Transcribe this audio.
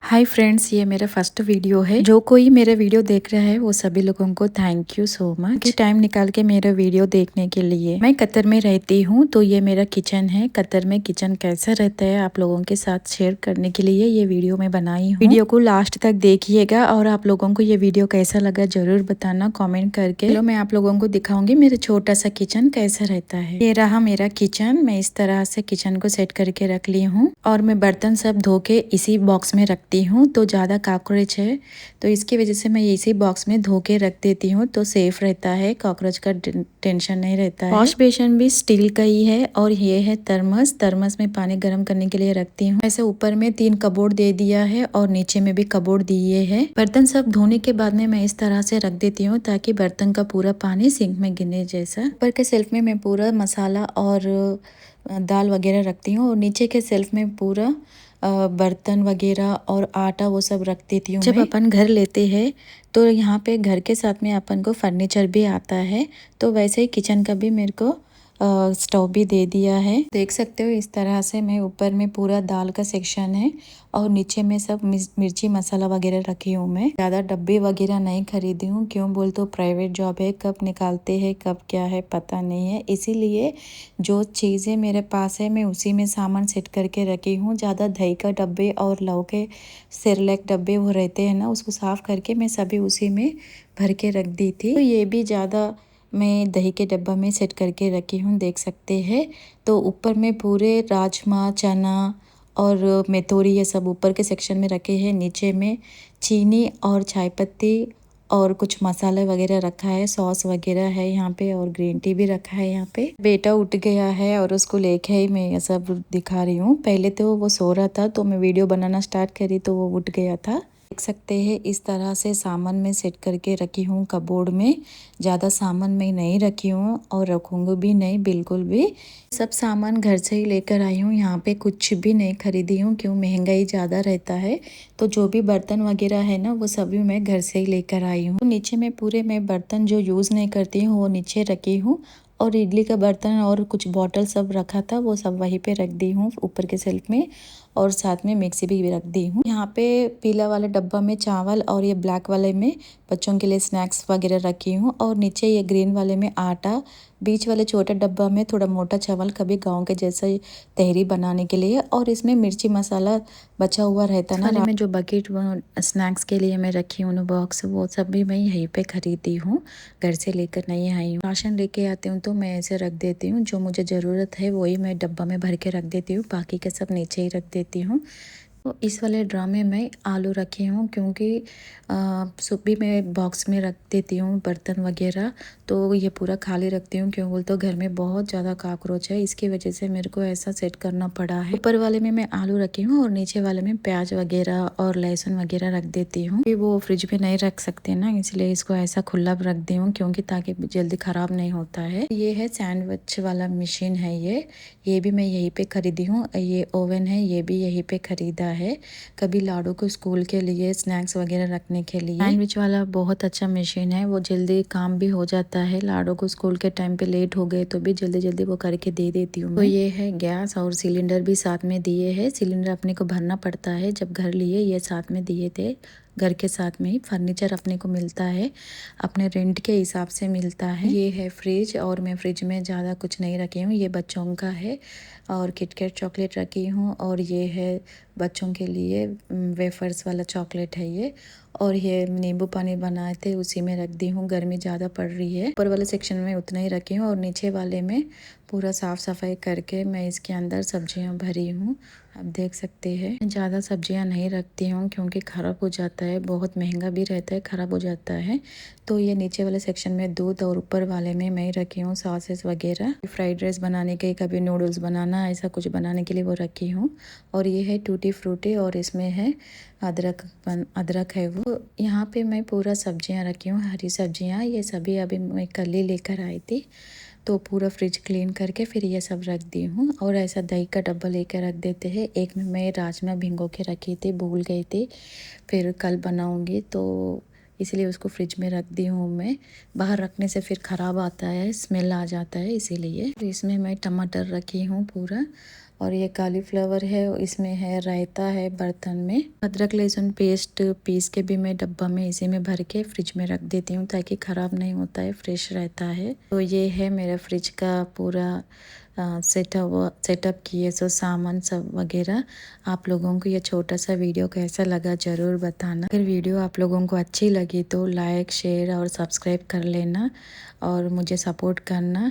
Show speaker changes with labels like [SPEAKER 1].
[SPEAKER 1] Hi friends, ये मेरा first video है। जो कोई मेरा वीडियो देख रहा है वो सभी लोगों को थैंक यू सो मच कि टाइम निकाल के मेरा वीडियो देखने के लिए। मैं कतर में रहती हूँ, तो ये मेरा किचन है। कतर में किचन कैसा रहता है आप लोगों के साथ शेयर करने के लिए ये वीडियो मैं बनाई हूँ। वीडियो को लास्ट तक देखिएगा और आप लोगों को ये वीडियो कैसा लगा जरूर बताना कॉमेंट करके। चलो मैं आप लोगों को दिखाऊंगी मेरा छोटा सा किचन कैसा रहता है। ये रहा मेरा किचन। मैं इस तरह से किचन को सेट करके रख ली हूँ और मैं बर्तन सब धो के इसी बॉक्स में रखती हूँ। तो ज़्यादा कॉकरोच है तो इसकी वजह से मैं इसी बॉक्स में धो के रख देती हूँ, तो सेफ रहता है, कॉकरोच का टेंशन नहीं रहता है। वॉश बेसिन भी स्टील का ही है और ये है थर्मस। थर्मस में पानी गर्म करने के लिए रखती हूँ। ऐसे ऊपर में 3 कबोर्ड दे दिया है और नीचे में भी कबोर्ड दिए है। बर्तन सब धोने के बाद में मैं इस तरह से रख देती हूँ ताकि बर्तन का पूरा पानी सिंक में गिरे जैसा। ऊपर के सेल्फ में मैं पूरा मसाला और दाल वगैरह रखती हूँ और नीचे के सेल्फ में पूरा बर्तन वगैरह और आटा वो सब रख देती हूँ। जब अपन घर लेते हैं तो यहाँ पे घर के साथ में अपन को फर्नीचर भी आता है, तो वैसे ही किचन का भी मेरे को स्टोव भी दे दिया है। देख सकते हो इस तरह से मैं ऊपर में पूरा दाल का सेक्शन है और नीचे में सब मिर्ची मसाला वगैरह रखी हूँ। मैं ज़्यादा डब्बे वगैरह नहीं खरीदी हूँ, क्यों बोल तो प्राइवेट जॉब है, कब निकालते हैं कब क्या है पता नहीं है। इसीलिए जो चीज़ें मेरे पास है मैं उसी में सामान सेट करके रखी हूँ। ज़्यादा दही का डब्बे और लव के सेरेलैक डब्बे वो रहते हैं ना, उसको साफ़ करके मैं सभी उसी में भर के रख दी थी। तो ये भी ज़्यादा मैं दही के डब्बा में सेट करके रखी हूँ, देख सकते हैं। तो ऊपर में पूरे राजमा, चना और मेथोरी ये सब ऊपर के सेक्शन में रखे हैं। नीचे में चीनी और चाय पत्ती और कुछ मसाले वगैरह रखा है, सॉस वगैरह है यहाँ पे और ग्रीन टी भी रखा है यहाँ पे। बेटा उठ गया है और उसको लेके ही मैं ये सब दिखा रही हूँ। पहले तो वो सो रहा था तो मैं वीडियो बनाना स्टार्ट करी तो वो उठ गया था। देख सकते हैं इस तरह से सामान में सेट करके रखी हूँ कबोर्ड में। ज़्यादा सामान मैं नहीं रखी हूँ और रखूँगी भी नहीं बिल्कुल भी। सब सामान घर से ही लेकर आई हूँ, यहाँ पे कुछ भी नहीं खरीदी हूँ, क्यों महंगाई ज़्यादा रहता है। तो जो भी बर्तन वगैरह है ना वो सभी मैं घर से ही लेकर आई हूँ। तो नीचे में पूरे मैं बर्तन जो यूज़ नहीं करती हूँ वो नीचे रखी हूँ और इडली का बर्तन और कुछ बॉटल सब रखा था वो सब वहीं पे रख दी हूँ ऊपर के सेल्फ में, और साथ में मिक्सी भी रख दी हूँ। यहाँ पे पीला वाला डब्बा में चावल और ये ब्लैक वाले में बच्चों के लिए स्नैक्स वगैरह रखी हूँ और नीचे ये ग्रीन वाले में आटा, बीच वाले छोटे डब्बा में थोड़ा मोटा चावल कभी गांव के जैसा तहरी बनाने के लिए, और इसमें मिर्ची मसाला बचा हुआ रहता ना वाले में जो बकेट स्नैक्स के लिए मैं रखी हूँ बॉक्स, वो सब भी मैं यहीं पे खरीदी हूँ, घर से लेकर नहीं आई हूँ। राशन लेके आती हूँ तो मैं ऐसे रख देती हूँ, जो मुझे ज़रूरत है वही मैं डब्बा में भर के रख देती हूँ, बाकी के सब नीचे ही रख देती हूँ। तो इस वाले ड्रम में मैं आलू रखी हूँ क्योंकि सूप भी मैं बॉक्स में रख देती हूँ बर्तन वगैरह, तो ये पूरा खाली रखती हूँ। क्यों बोल तो घर में बहुत ज़्यादा कॉकरोच है, इसकी वजह से मेरे को ऐसा सेट करना पड़ा है। ऊपर वाले में मैं आलू रखी हूँ और नीचे वाले में प्याज वगैरह और लहसुन वगैरह रख देती हूँ। वो फ्रिज में नहीं रख सकते ना, इसलिए इसको ऐसा खुला रख दी हूँ क्योंकि ताकि जल्दी ख़राब नहीं होता है। ये है सैंडविच वाला मशीन है, ये भी मैं यहीं पे खरीदी हूँ। ये ओवन है, ये भी यहीं पे खरीदा है, कभी लाडू को स्कूल के लिए स्नैक्स वगैरह रखने के लिए। सैंडविच वाला बहुत अच्छा मशीन है, वो जल्दी काम भी हो जाता है। लाडू को स्कूल के टाइम पे लेट हो गए तो भी जल्दी जल्दी वो करके दे देती हूँ। तो ये है गैस और सिलेंडर भी साथ में दिए है। सिलेंडर अपने को भरना पड़ता है, जब घर लिए ये साथ में दिए थे। घर के साथ में ही फर्नीचर अपने को मिलता है, अपने रेंट के हिसाब से मिलता है। ये है फ्रिज और मैं फ्रिज में ज़्यादा कुछ नहीं रखी हूँ, ये बच्चों का है और किटकैट चॉकलेट रखी हूँ और ये है बच्चों के लिए वेफर्स वाला चॉकलेट है ये, और ये नींबू पानी बनाए थे उसी में रख दी हूँ, गर्मी ज़्यादा पड़ रही है। ऊपर वाले सेक्शन में उतना ही रखी हूँ और नीचे वाले में पूरा साफ़ सफाई करके मैं इसके अंदर सब्जियाँ भरी हूँ। आप देख सकते हैं ज़्यादा सब्जियां नहीं रखती हूँ क्योंकि ख़राब हो जाता है, बहुत महंगा भी रहता है, ख़राब हो जाता है। तो ये नीचे वाले सेक्शन में दूध और ऊपर वाले में मैं रखी हूँ सॉसेस वगैरह, फ्राइड राइस बनाने के, कभी नूडल्स बनाना, ऐसा कुछ बनाने के लिए वो रखी हूँ। और ये है टूटी फ्रूटी और इसमें है अदरक है वो। यहाँ पे मैं पूरा सब्जियाँ रखी हूँ, हरी सब्जियाँ, ये सभी अभी मैं कल ही लेकर आई थी, तो पूरा फ्रिज क्लीन करके फिर ये सब रख दी हूँ। और ऐसा दही का डब्बा लेकर रख देते हैं। एक में मैं राजमा भिगो के रखी थी, भूल गई थी, फिर कल बनाऊँगी तो इसलिए उसको फ्रिज में रख दी हूँ मैं। बाहर रखने से फिर ख़राब आता है, स्मेल आ जाता है इसीलिए। तो इसमें मैं टमाटर रखी हूँ पूरा, और ये कॉलीफ्लावर है, इसमें है रायता है बर्तन में। अदरक लहसुन पेस्ट पीस के भी मैं डब्बा में इसी में भर के फ्रिज में रख देती हूँ ताकि ख़राब नहीं होता है, फ्रेश रहता है। तो ये है मेरा फ्रिज का पूरा सेटअप किए सो सामान सब वगैरह। आप लोगों को ये छोटा सा वीडियो कैसा लगा ज़रूर बताना। अगर वीडियो आप लोगों को अच्छी लगी तो लाइक शेयर और सब्सक्राइब कर लेना और मुझे सपोर्ट करना।